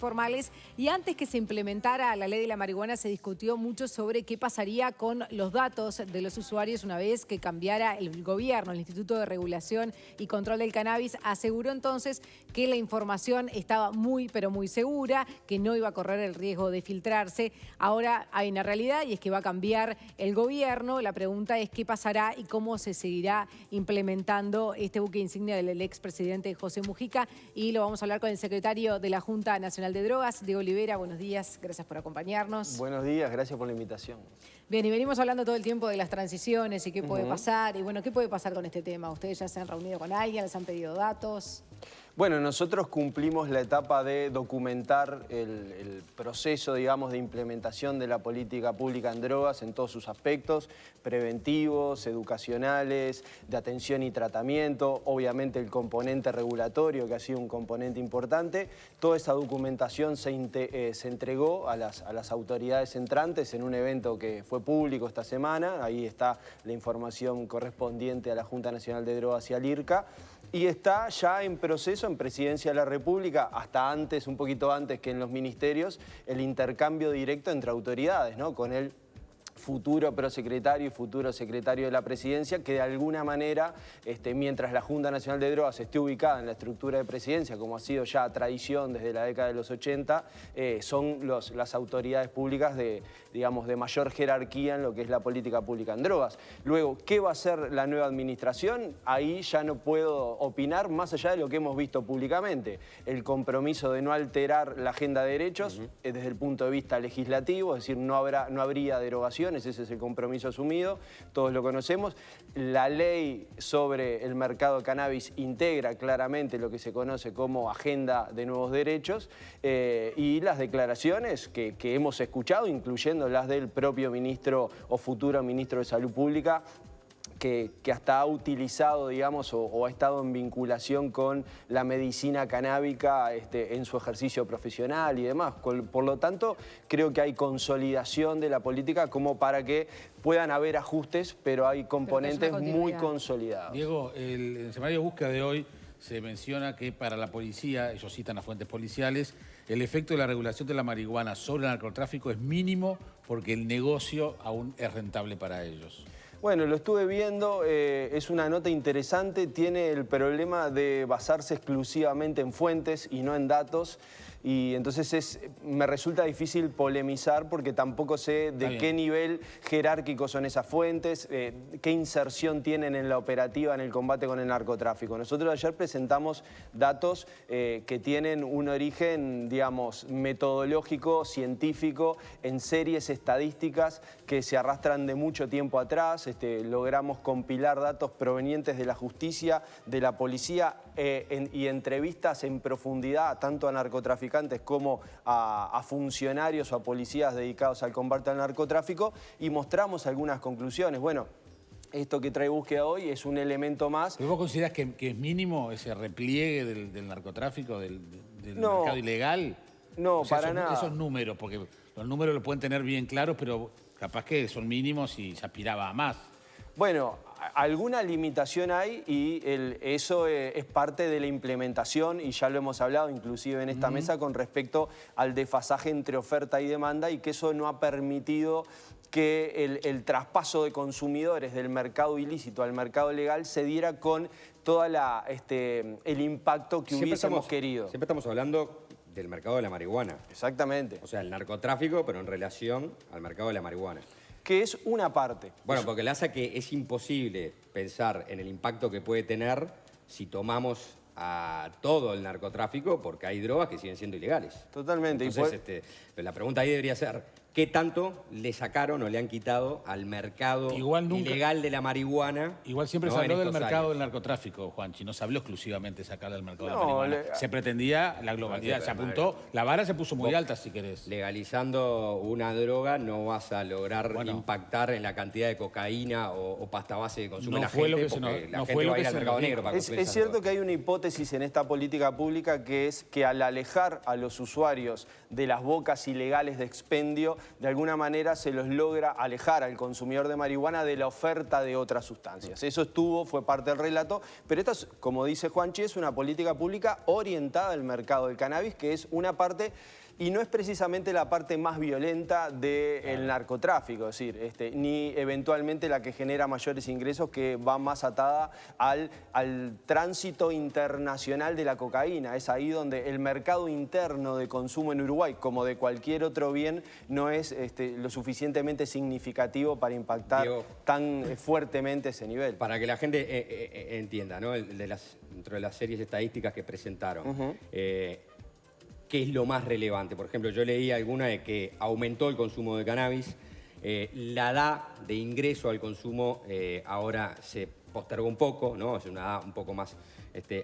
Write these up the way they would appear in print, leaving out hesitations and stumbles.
formales, y antes que se implementara la ley de la marihuana se discutió mucho sobre qué pasaría con los datos de los usuarios una vez que cambiara el gobierno. El Instituto de Regulación y Control del Cannabis aseguró entonces que la información estaba pero muy segura, que no iba a correr el riesgo de filtrarse. Ahora hay una realidad y es que va a cambiar el gobierno. La pregunta es qué pasará y cómo se seguirá implementando este buque insignia del expresidente José Mujica, y lo vamos a hablar con el secretario de la Junta Nacional de Drogas, Diego Olivera. Buenos días, gracias por acompañarnos. Buenos días, gracias por la invitación. Bien, y venimos hablando todo el tiempo de las transiciones y qué puede pasar. Y bueno, ¿qué puede pasar con este tema? ¿Ustedes ya se han reunido con alguien? ¿Les han pedido datos? Bueno, nosotros cumplimos la etapa de documentar el proceso, digamos, de implementación de la política pública en drogas en todos sus aspectos, preventivos, educacionales, de atención y tratamiento, obviamente el componente regulatorio, que ha sido un componente importante. Toda esa documentación se entregó a las autoridades entrantes en un evento que fue público esta semana. Ahí está la información correspondiente a la Junta Nacional de Drogas y al IRCA. Y está ya en proceso en Presidencia de la República, hasta antes, un poquito antes que en los ministerios, el intercambio directo entre autoridades, ¿no? Con el futuro prosecretario y futuro secretario de la Presidencia, que de alguna manera, mientras la Junta Nacional de Drogas esté ubicada en la estructura de Presidencia, como ha sido ya tradición desde la década de los 80, son las autoridades públicas de mayor jerarquía en lo que es la política pública en drogas. Luego, ¿qué va a hacer la nueva administración? Ahí ya no puedo opinar más allá de lo que hemos visto públicamente. El compromiso de no alterar la agenda de derechos desde el punto de vista legislativo, es decir, no habría derogación. Ese es el compromiso asumido, todos lo conocemos. La ley sobre el mercado de cannabis integra claramente lo que se conoce como agenda de nuevos derechos, y las declaraciones que hemos escuchado, incluyendo las del propio ministro o futuro ministro de Salud Pública, que hasta ha utilizado, digamos, o ha estado en vinculación con la medicina canábica en su ejercicio profesional y demás. Por lo tanto, creo que hay consolidación de la política como para que puedan haber ajustes, pero hay componentes muy consolidados. Diego, en el semanario de búsqueda de hoy se menciona que para la policía, ellos citan a fuentes policiales, el efecto de la regulación de la marihuana sobre el narcotráfico es mínimo porque el negocio aún es rentable para ellos. Bueno, lo estuve viendo, es una nota interesante, tiene el problema de basarse exclusivamente en fuentes y no en datos, y entonces me resulta difícil polemizar porque tampoco sé de qué nivel jerárquico son esas fuentes, qué inserción tienen en la operativa en el combate con el narcotráfico. Nosotros ayer presentamos datos que tienen un origen, digamos, metodológico, científico, en series estadísticas que se arrastran de mucho tiempo atrás. Logramos compilar datos provenientes de la justicia, de la policía y entrevistas en profundidad tanto a narcotraficantes como a funcionarios o a policías dedicados al combate al narcotráfico, y mostramos algunas conclusiones. Bueno, esto que trae búsqueda hoy es un elemento más. ¿Pero vos considerás que es mínimo ese repliegue del narcotráfico, del mercado ilegal? No, para nada. Esos números, porque los números los pueden tener bien claros, pero capaz que son mínimos y se aspiraba a más. Bueno, alguna limitación hay y eso es parte de la implementación, y ya lo hemos hablado inclusive en esta mesa con respecto al desfasaje entre oferta y demanda, y que eso no ha permitido que el traspaso de consumidores del mercado ilícito al mercado legal se diera con todo el impacto que hubiésemos querido. Siempre estamos hablando del mercado de la marihuana. Exactamente. O sea, el narcotráfico, pero en relación al mercado de la marihuana. Que es una parte. Bueno, porque le hace que es imposible pensar en el impacto que puede tener si tomamos a todo el narcotráfico, porque hay drogas que siguen siendo ilegales. Totalmente. Entonces, la pregunta ahí debería ser, ¿qué tanto le sacaron o le han quitado al mercado ilegal de la marihuana? Igual siempre se habló del mercado del narcotráfico, Juanchi. No se habló exclusivamente de sacarle al mercado de la marihuana. Se pretendía la globalidad, se apuntó, la vara se puso muy alta, si querés. Legalizando una droga no vas a lograr impactar en la cantidad de cocaína o pasta base que consume la gente, porque la gente va a ir al mercado negro para consumir. Es cierto que hay una hipótesis en esta política pública, que es que al alejar a los usuarios de las bocas ilegales de expendio, de alguna manera se los logra alejar al consumidor de marihuana de la oferta de otras sustancias. Eso fue parte del relato, pero esta, como dice Juanchi, es una política pública orientada al mercado del cannabis, que es una parte... Y no es precisamente la parte más violenta del narcotráfico, es decir, ni eventualmente la que genera mayores ingresos, que va más atada al tránsito internacional de la cocaína. Es ahí donde el mercado interno de consumo en Uruguay, como de cualquier otro bien, no es lo suficientemente significativo para impactar tan fuertemente ese nivel. Para que la gente entienda, ¿no? Dentro de las series estadísticas que presentaron, ¿qué es lo más relevante? Por ejemplo, yo leí alguna de que aumentó el consumo de cannabis, la edad de ingreso al consumo ahora se postergó un poco, ¿no? Es una edad un poco más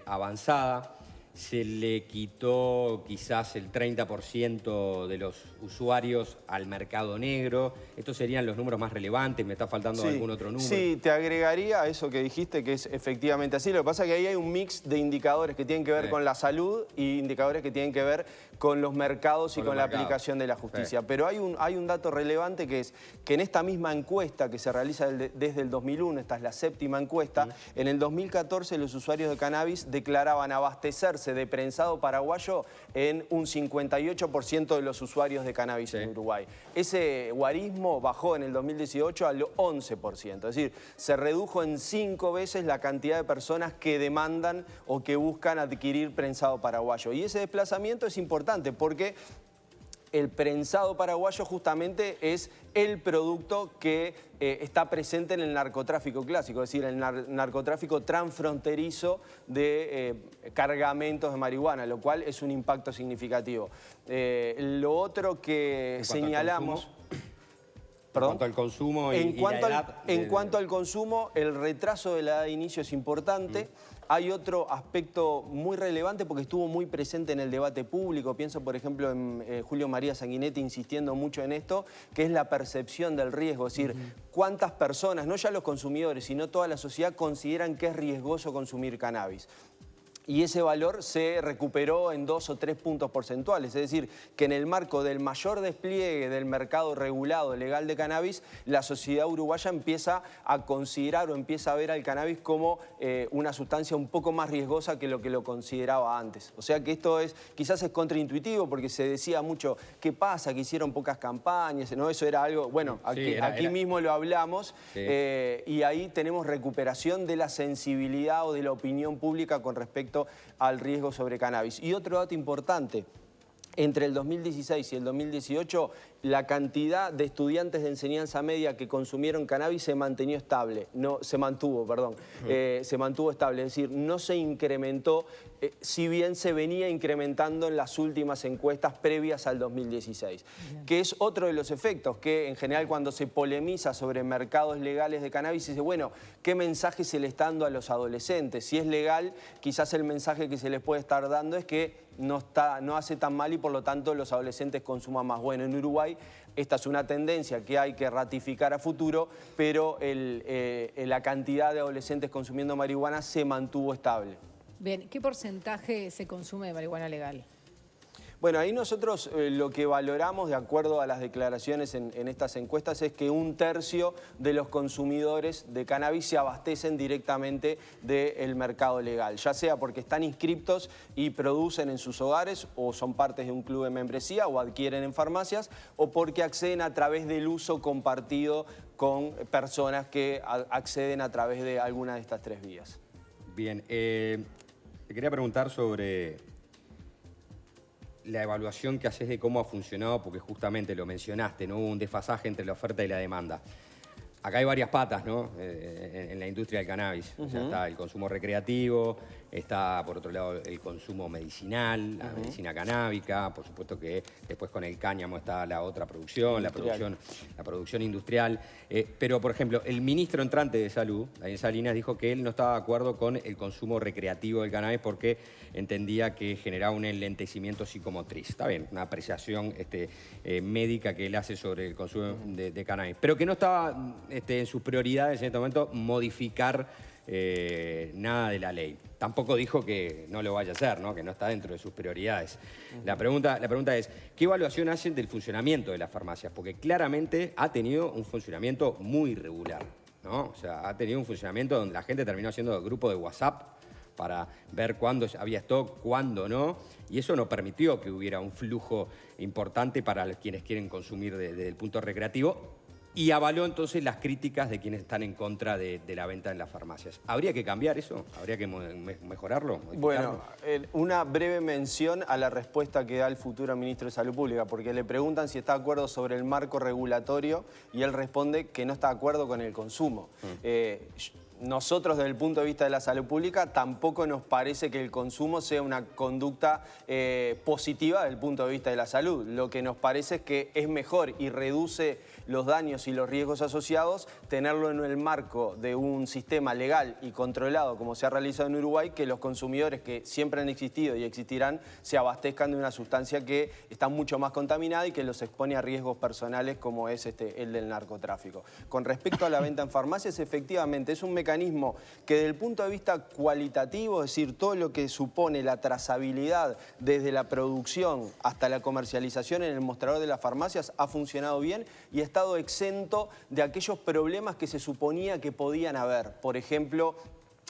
avanzada. Se le quitó quizás el 30% de los usuarios al mercado negro. Estos serían los números más relevantes. ¿Me está faltando algún otro número? Sí, te agregaría a eso que dijiste, que es efectivamente así. Lo que pasa es que ahí hay un mix de indicadores que tienen que ver con la salud y indicadores que tienen que ver con los mercados y con la aplicación de la justicia. Pero hay un dato relevante, que es que en esta misma encuesta que se realiza desde el 2001, esta es la séptima encuesta, en el 2014 los usuarios de cannabis declaraban abastecerse de prensado paraguayo en un 58% de los usuarios de cannabis en Uruguay. Ese guarismo bajó en el 2018 al 11%, es decir, se redujo en 5 veces la cantidad de personas que demandan o que buscan adquirir prensado paraguayo. Y ese desplazamiento es importante porque el prensado paraguayo justamente es el producto que está presente en el narcotráfico clásico, es decir, el narcotráfico transfronterizo de cargamentos de marihuana, lo cual es un impacto significativo. Lo otro que señalamos... En cuanto al consumo En cuanto al consumo, el retraso de la edad de inicio es importante. Hay otro aspecto muy relevante porque estuvo muy presente en el debate público. Pienso, por ejemplo, en Julio María Sanguinetti insistiendo mucho en esto, que es la percepción del riesgo. Es decir, cuántas personas, no ya los consumidores, sino toda la sociedad, consideran que es riesgoso consumir cannabis. Y ese valor se recuperó en 2 o 3 puntos porcentuales. Es decir, que en el marco del mayor despliegue del mercado regulado legal de cannabis, la sociedad uruguaya empieza a considerar o empieza a ver al cannabis como una sustancia un poco más riesgosa que lo consideraba antes. O sea que esto quizás es contraintuitivo porque se decía mucho, ¿qué pasa? Que hicieron pocas campañas, ¿no? Eso era algo, bueno, aquí mismo lo hablamos, y ahí tenemos recuperación de la sensibilidad o de la opinión pública con respecto al riesgo sobre cannabis. Y otro dato importante, entre el 2016 y el 2018, la cantidad de estudiantes de enseñanza media que consumieron cannabis se mantuvo estable. Se mantuvo estable, es decir, no se incrementó, si bien se venía incrementando en las últimas encuestas previas al 2016. Que es otro de los efectos, que en general cuando se polemiza sobre mercados legales de cannabis, se dice, bueno, ¿qué mensaje se le está dando a los adolescentes? Si es legal, quizás el mensaje que se les puede estar dando es que no hace tan mal y por lo tanto los adolescentes consuman más. Bueno, en Uruguay esta es una tendencia que hay que ratificar a futuro, pero la cantidad de adolescentes consumiendo marihuana se mantuvo estable. Bien, ¿qué porcentaje se consume de marihuana legal? Bueno, ahí nosotros lo que valoramos, de acuerdo a las declaraciones en estas encuestas, es que 1/3 de los consumidores de cannabis se abastecen directamente del mercado legal, ya sea porque están inscriptos y producen en sus hogares, o son partes de un club de membresía, o adquieren en farmacias, o porque acceden a través del uso compartido con personas que acceden a través de alguna de estas 3 vías. Bien, te quería preguntar sobre la evaluación que haces de cómo ha funcionado, porque justamente lo mencionaste, ¿no? Hubo un desfasaje entre la oferta y la demanda. Acá hay varias patas, ¿no? En la industria del cannabis. O sea, está el consumo recreativo, está, por otro lado, el consumo medicinal, la medicina canábica, por supuesto que después con el cáñamo está la otra producción, la producción industrial. Pero, por ejemplo, el ministro entrante de Salud, Daniel Salinas, dijo que él no estaba de acuerdo con el consumo recreativo del cannabis porque entendía que generaba un enlentecimiento psicomotriz. Está bien, una apreciación médica que él hace sobre el consumo de cannabis. Pero que no estaba en sus prioridades en este momento modificar nada de la ley. Tampoco dijo que no lo vaya a hacer, ¿no? Que no está dentro de sus prioridades. La pregunta es, ¿qué evaluación hacen del funcionamiento de las farmacias? Porque claramente ha tenido un funcionamiento muy irregular, ¿no? O sea, ha tenido un funcionamiento donde la gente terminó haciendo grupo de WhatsApp para ver cuándo había stock, cuándo no, y eso no permitió que hubiera un flujo importante para quienes quieren consumir desde el punto recreativo, y avaló entonces las críticas de quienes están en contra de la venta en las farmacias. ¿Habría que cambiar eso? ¿Habría que mejorarlo? Bueno, una breve mención a la respuesta que da el futuro ministro de Salud Pública, porque le preguntan si está de acuerdo sobre el marco regulatorio y él responde que no está de acuerdo con el consumo. Nosotros, desde el punto de vista de la salud pública, tampoco nos parece que el consumo sea una conducta positiva desde el punto de vista de la salud. Lo que nos parece es que es mejor y reduce los daños y los riesgos asociados tenerlo en el marco de un sistema legal y controlado, como se ha realizado en Uruguay, que los consumidores que siempre han existido y existirán se abastezcan de una sustancia que está mucho más contaminada y que los expone a riesgos personales como es el del narcotráfico. Con respecto a la venta en farmacias, efectivamente, es un mecanismo que desde el punto de vista cualitativo, es decir, todo lo que supone la trazabilidad desde la producción hasta la comercialización en el mostrador de las farmacias, ha funcionado bien y ha estado exento de aquellos problemas que se suponía que podían haber. Por ejemplo,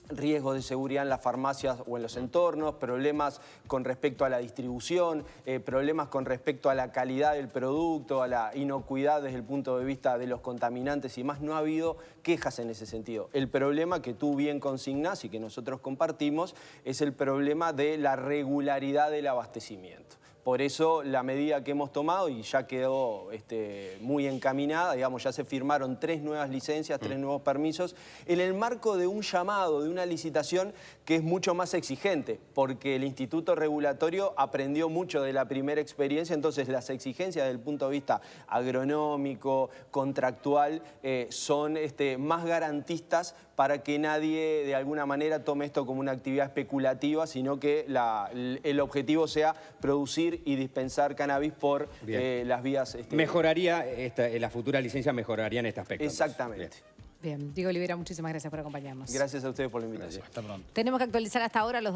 riesgos de seguridad en las farmacias o en los entornos, problemas con respecto a la distribución, problemas con respecto a la calidad del producto, a la inocuidad desde el punto de vista de los contaminantes y más. No ha habido quejas en ese sentido. El problema que tú bien consignás y que nosotros compartimos es el problema de la regularidad del abastecimiento. Por eso la medida que hemos tomado, y ya quedó muy encaminada, digamos, ya se firmaron 3 nuevas licencias, 3 nuevos permisos, en el marco de un llamado, de una licitación que es mucho más exigente, porque el Instituto Regulatorio aprendió mucho de la primera experiencia, entonces las exigencias desde el punto de vista agronómico, contractual, son más garantistas para que nadie de alguna manera tome esto como una actividad especulativa, sino que el objetivo sea producir y dispensar cannabis por las vías... Mejoraría, las futuras licencias mejorarían este aspecto. Exactamente. Bien, Diego Olivera, muchísimas gracias por acompañarnos. Gracias a ustedes por la invitación. Hasta pronto. Tenemos que actualizar hasta ahora los datos.